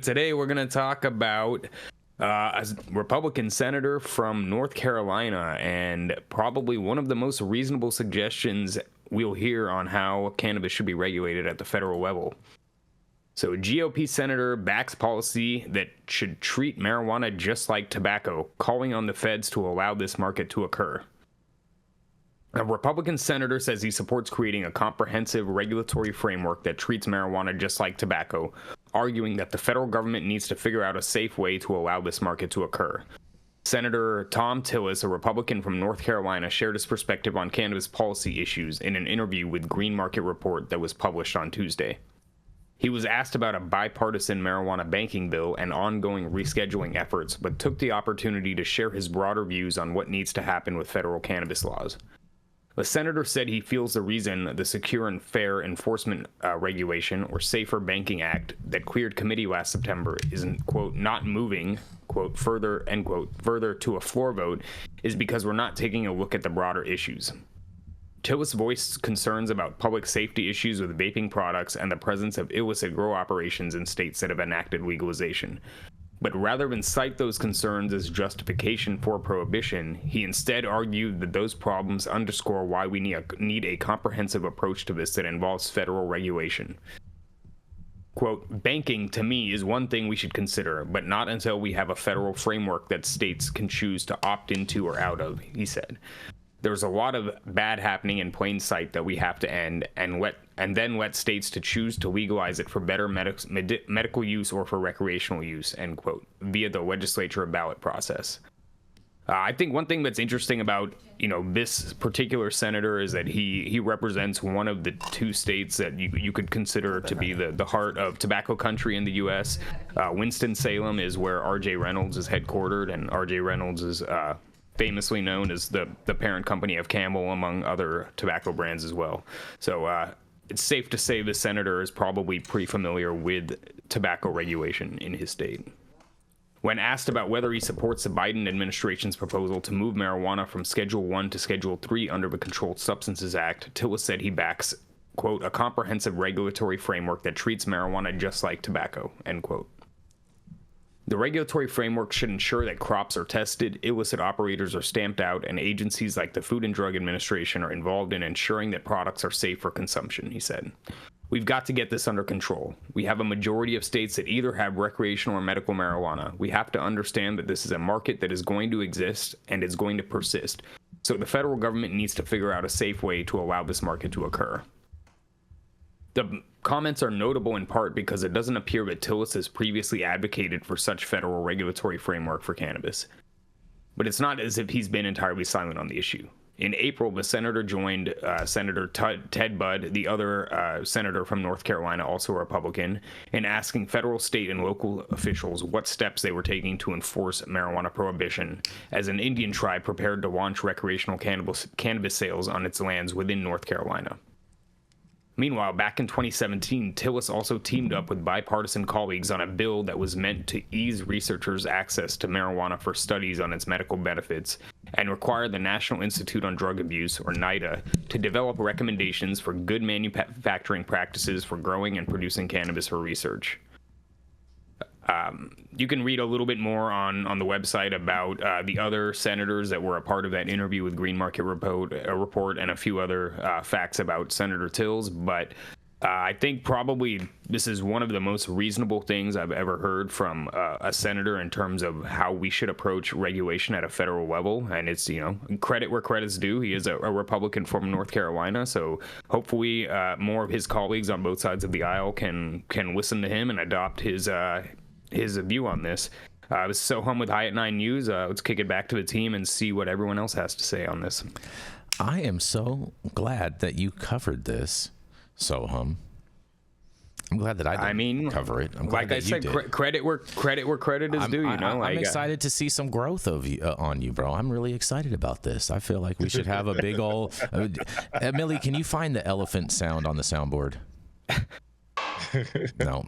today we're going to talk about a Republican senator from North Carolina and probably one of the most reasonable suggestions we'll hear on how cannabis should be regulated at the federal level. So a GOP senator backs policy that should treat marijuana just like tobacco, calling on the feds to allow this market to occur. A Republican senator says he supports creating a comprehensive regulatory framework that treats marijuana just like tobacco, arguing that the federal government needs to figure out a safe way to allow this market to occur. Senator Tom Tillis, a Republican from North Carolina, shared his perspective on cannabis policy issues in an interview with Green Market Report that was published on Tuesday. He was asked about a bipartisan marijuana banking bill and ongoing rescheduling efforts, but took the opportunity to share his broader views on what needs to happen with federal cannabis laws. The senator said he feels the reason the Secure and Fair Enforcement Regulation, or Safer Banking Act, that cleared committee last September isn't, quote, not moving, quote, further, end quote, further to a floor vote is because we're not taking a look at the broader issues. Tillis voiced concerns about public safety issues with vaping products and the presence of illicit grow operations in states that have enacted legalization. But rather than cite those concerns as justification for prohibition, he instead argued that those problems underscore why we need a comprehensive approach to this that involves federal regulation. Quote, banking, to me, is one thing we should consider, but not until we have a federal framework that states can choose to opt into or out of, he said. There's a lot of bad happening in plain sight that we have to end and then let states to choose to legalize it for better medical use or for recreational use, end quote, via the legislature ballot process. I think one thing that's interesting about, this particular senator is that he represents one of the two states that you could consider to be the heart of tobacco country in the U.S. Winston-Salem is where R.J. Reynolds is headquartered, and R.J. Reynolds is famously known as the parent company of Camel, among other tobacco brands as well. So it's safe to say the senator is probably pretty familiar with tobacco regulation in his state. When asked about whether he supports the Biden administration's proposal to move marijuana from Schedule 1 to Schedule 3 under the Controlled Substances Act, Tillis said he backs, quote, a comprehensive regulatory framework that treats marijuana just like tobacco, end quote. The regulatory framework should ensure that crops are tested, illicit operators are stamped out, and agencies like the Food and Drug Administration are involved in ensuring that products are safe for consumption, he said. We've got to get this under control. We have a majority of states that either have recreational or medical marijuana. We have to understand that this is a market that is going to exist and is going to persist. So the federal government needs to figure out a safe way to allow this market to occur. The comments are notable in part because it doesn't appear that Tillis has previously advocated for such federal regulatory framework for cannabis. But it's not as if he's been entirely silent on the issue. In April, the senator joined Senator Ted Budd, the other senator from North Carolina, also a Republican, in asking federal, state, and local officials what steps they were taking to enforce marijuana prohibition as an Indian tribe prepared to launch recreational cannabis sales on its lands within North Carolina. Meanwhile, back in 2017, Tillis also teamed up with bipartisan colleagues on a bill that was meant to ease researchers' access to marijuana for studies on its medical benefits and require the National Institute on Drug Abuse, or NIDA, to develop recommendations for good manufacturing practices for growing and producing cannabis for research. You can read a little bit more on the website about the other senators that were a part of that interview with Green Market Report and a few other facts about Senator Tillis, but I think probably this is one of the most reasonable things I've ever heard from a senator in terms of how we should approach regulation at a federal level. And it's, credit where credit's due. He is a Republican from North Carolina, so hopefully more of his colleagues on both sides of the aisle can listen to him and adopt his view on this. It was Sohum with High at 9 News. Let's kick it back to the team and see what everyone else has to say on this. I am so glad that you covered this, Sohum. I'm glad that I didn't cover it. I'm glad like I said, credit where credit is due. I'm excited to see some growth of you, on you, bro. I'm really excited about this. I feel like we should have a big old. Millie, can you find the elephant sound on the soundboard? No.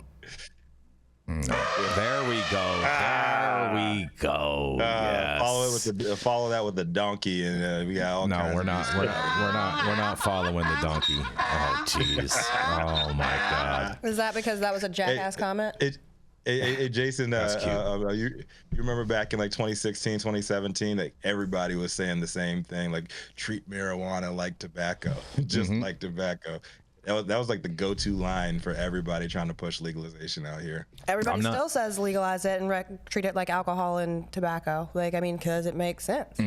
There we go. There we go. Yes. Follow that with the donkey, and we got all. No, we're not following the donkey. Oh, jeez. Oh my God. Is that because that was a jackass comment? Hey, Jason, That's cute. you remember back in like 2016, 2017, like everybody was saying the same thing, like treat marijuana like tobacco, just like tobacco. That was like the go-to line for everybody trying to push legalization out here. Everybody still says legalize it and treat it like alcohol and tobacco. Like, I mean, because it makes sense.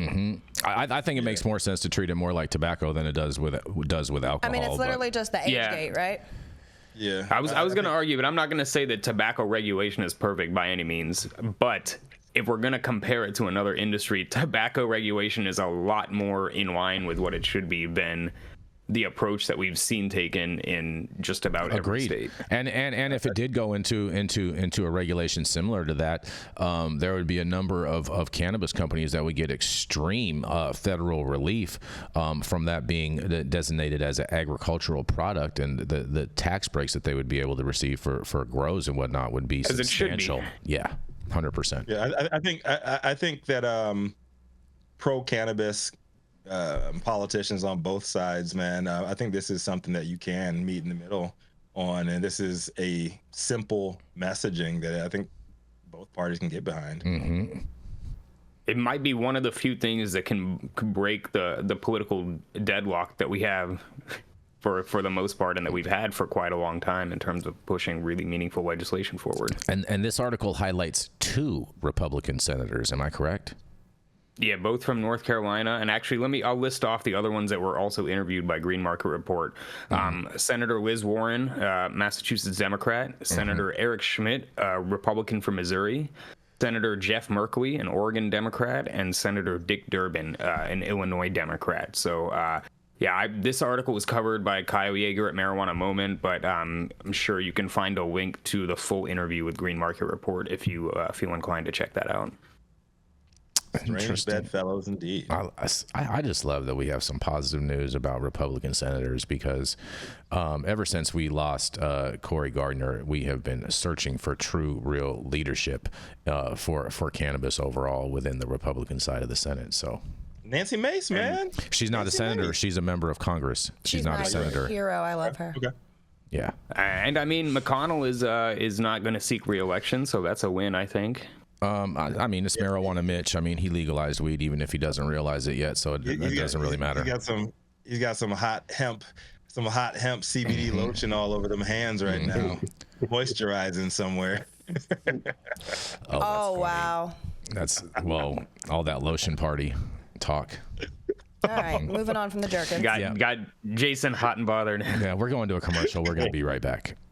I think it makes more sense to treat it more like tobacco than it does with alcohol. I mean, it's literally just the age gate, right? Yeah. I was going to argue, but I'm not going to say that tobacco regulation is perfect by any means. But if we're going to compare it to another industry, tobacco regulation is a lot more in line with what it should be than the approach that we've seen taken in just about every state. And if it did go into a regulation similar to that, there would be a number of cannabis companies that would get extreme federal relief from that being designated as an agricultural product, and the tax breaks that they would be able to receive for grows and whatnot would be substantial. It should be. Yeah, 100%. Yeah, I think that pro cannabis politicians on both sides, man, I think this is something that you can meet in the middle on, and this is a simple messaging that I think both parties can get behind. It might be one of the few things that can break the political deadlock that we have for the most part, and that we've had for quite a long time in terms of pushing really meaningful legislation forward. And this article highlights 2 Republican senators. Am I correct? Yeah, both from North Carolina. And actually, I'll list off the other ones that were also interviewed by Green Market Report. Senator Liz Warren, Massachusetts Democrat. Senator Eric Schmidt, Republican from Missouri. Senator Jeff Merkley, an Oregon Democrat. And Senator Dick Durbin, an Illinois Democrat. So, this article was covered by Kyle Yeager at Marijuana Moment, but I'm sure you can find a link to the full interview with Green Market Report if you feel inclined to check that out. Strange bedfellows indeed. I just love that we have some positive news about Republican senators, because ever since we lost Cory Gardner, we have been searching for true, real leadership for cannabis overall within the Republican side of the Senate. So Nancy Mace, man. She's not a senator. Mace. She's a member of Congress. She's not a senator. Hero. I love her. Okay. Yeah. And I mean, McConnell is not going to seek re-election, so that's a win, I think. I mean, it's marijuana Mitch. I mean, he legalized weed even if he doesn't realize it yet, so it doesn't really matter. He's got some hot hemp CBD lotion all over them hands right now, moisturizing somewhere. Oh wow. That's all that lotion party talk. All right, moving on from the jerkin. Got Jason hot and bothered. Yeah, we're going to a commercial. We're going to be right back.